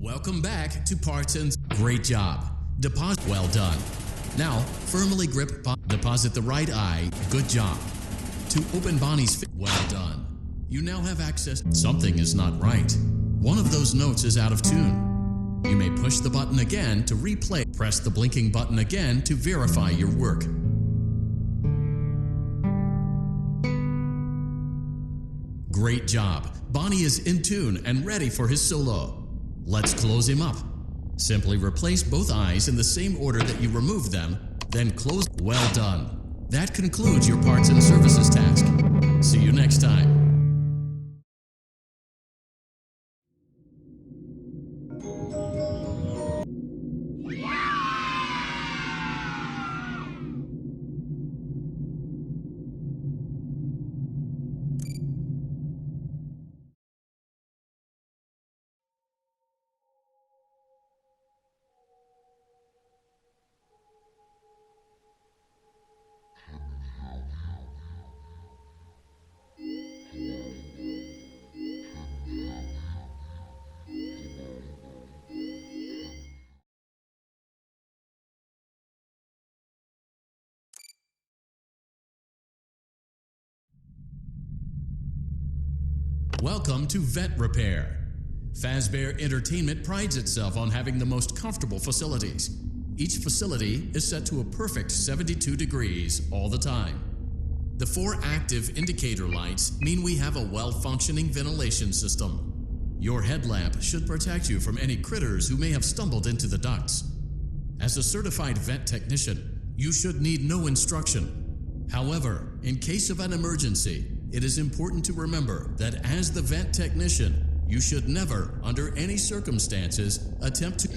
Welcome back to Parts and... Great job. Deposit. Well done. Now, firmly grip... Deposit the right eye. Good job. To open Bonnie's... Well done. You now have access... Something is not right. One of those notes is out of tune. You may push the button again to replay. Press the blinking button again to verify your work. Great job. Bonnie is in tune and ready for his solo. Let's close him up. Simply replace both eyes in the same order that you removed them, then close. Well done. That concludes your parts and services task. See you next time. Welcome to Vet Repair. Fazbear Entertainment prides itself on having the most comfortable facilities. Each facility is set to a perfect 72 degrees all the time. The 4 active indicator lights mean we have a well-functioning ventilation system. Your headlamp should protect you from any critters who may have stumbled into the ducts. As a certified vet technician, you should need no instruction. However, in case of an emergency, it is important to remember that as the vet technician, you should never, under any circumstances, attempt to...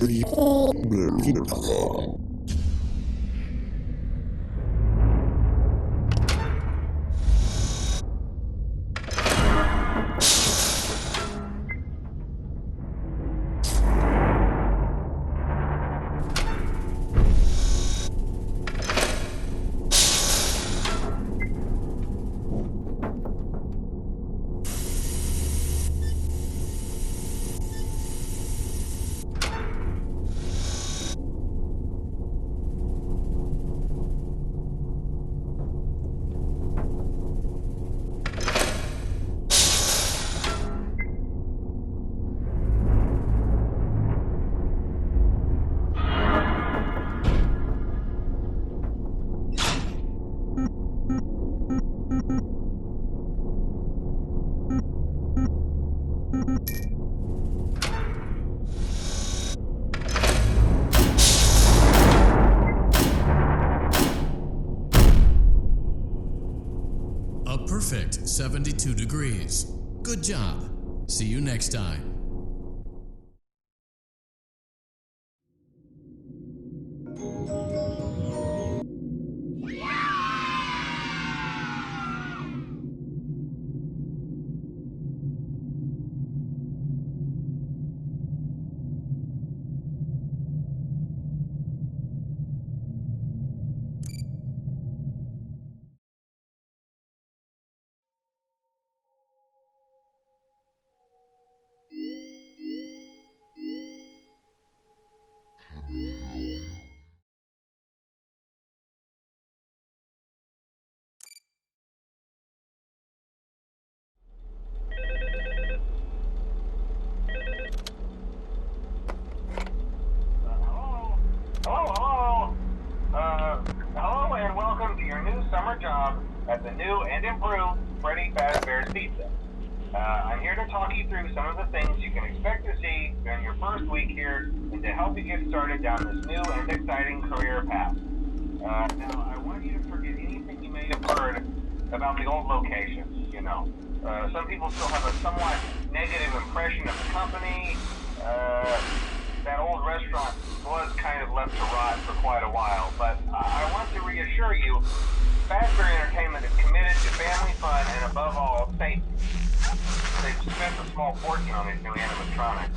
A perfect 72 degrees. Good job. See you next time. Hello and welcome to your new summer job at the new and improved Freddy Fazbear's Pizza. I'm here to talk you through some of the things you can expect to see during your first week here and to help you get started down this new and exciting career path. Now, I want you to forget anything you may have heard about the old location, you know. Some people still have a somewhat negative impression of the company. That old restaurant was kind of left to rot for quite a while, but I want to reassure you, Fazbear Entertainment is committed to family fun and above all, safety. They've spent a small fortune on these new animatronics.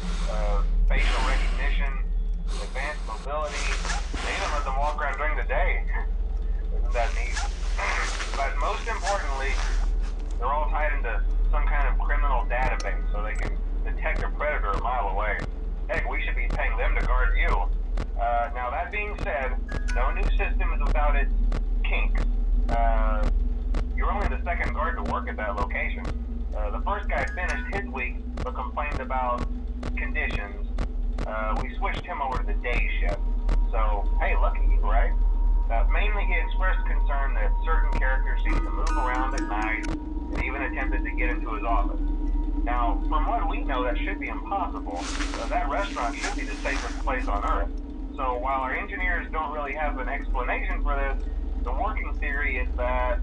Facial recognition, advanced mobility, they even let them walk around during the day. Isn't that neat? But most importantly, they're all tied into some kind of criminal database so they can detect a predator a mile away. Heck, we should be paying them to guard you. Now that being said, no new system is without its kinks. You're only the second guard to work at that location. The first guy finished his week but complained about conditions. We switched him over to the day shift. So, hey, lucky you, right? Mainly he expressed concern that certain characters seem to move around at night and even attempted to get into his office. Now, from what we know, that should be impossible. That restaurant should be the safest place on Earth. So while our engineers don't really have an explanation for this, the working theory is that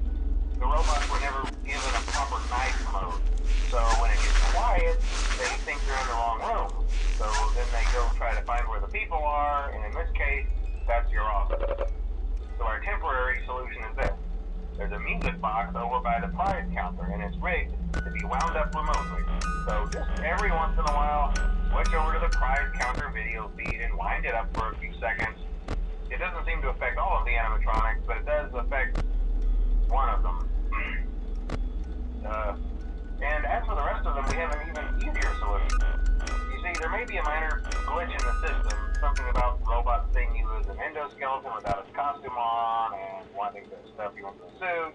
the robots were never given a proper night mode. So when it gets quiet, they think they're in the wrong room. So then they go try to find where the people are, and in this case, that's your office. So our temporary solution is this. There's a music box over by the prize counter, and it's rigged to be wound up remotely. So just every once in a while, switch over to the prize counter video feed and wind it up for a few seconds. It doesn't seem to affect all of the animatronics, but it does affect one of them. And as for the rest of them, we have an even easier solution. You see, there may be a minor glitch in the system, something about the robot seeing you as an endoskeleton without its costume on, and wanting to stuff you into a suit.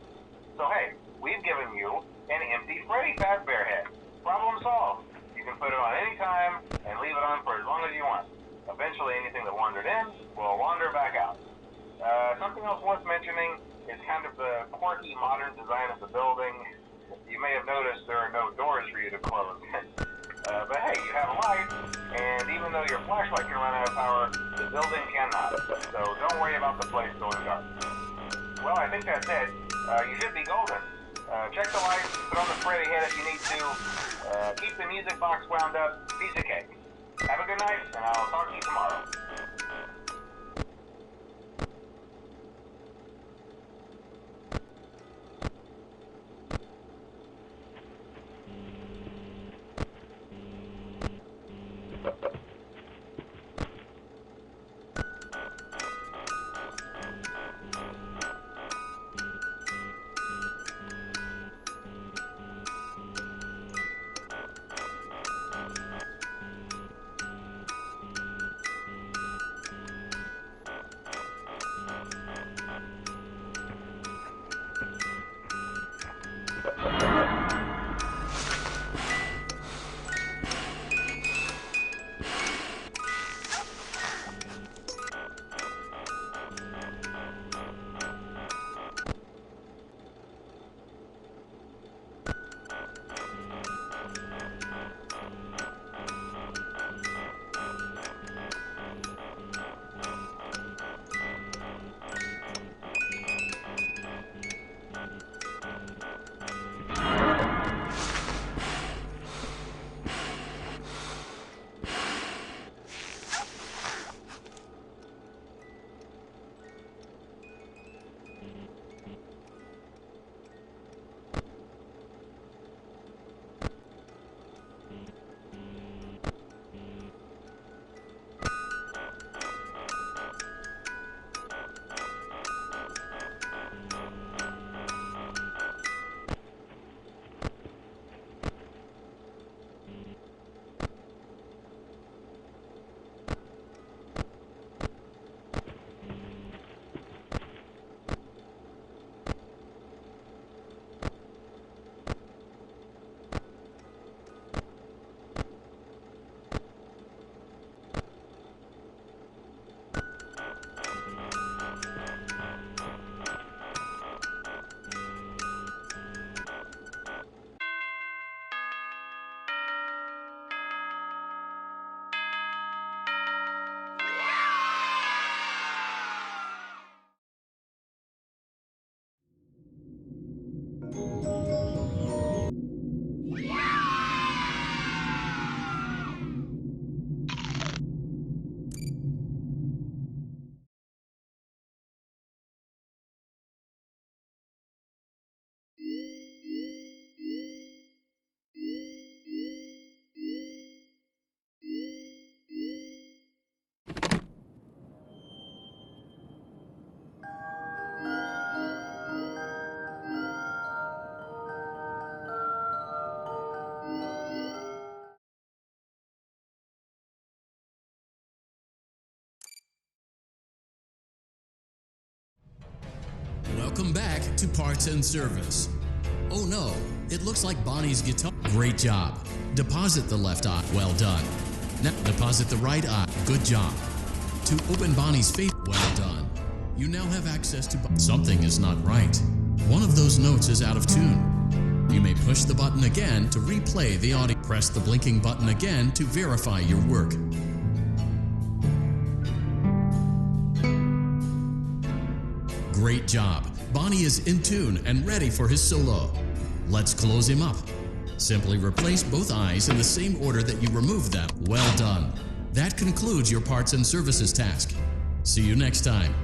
So hey, we've given you an empty Freddy Fazbear head. Problem solved. You can put it on any time, and leave it on for as long as you want. Eventually, anything that wandered in will wander back out. Something else worth mentioning is kind of the quirky modern design of the building. You may have noticed there are no doors for you to close. But hey, you have a light, and even though your flashlight can run out of power, the building cannot. So don't worry about the place going dark. Well, I think that's it. You should be golden. Check the lights, put on the Freddy head if you need to. Keep the music box wound up. Piece of cake. Have a good night, and I'll talk to you tomorrow. to parts and service. Oh no, it looks like Bonnie's guitar. Great job. Deposit the left eye. Well done. Now deposit the right eye. Good job. To open Bonnie's face. Well done. You now have access to. Something is not right. One of those notes is out of tune. You may push the button again to replay the audio. Press the blinking button again to verify your work. Great job. Bonnie is in tune and ready for his solo. Let's close him up. Simply replace both eyes in the same order that you removed them. Well done. That concludes your parts and services task. See you next time.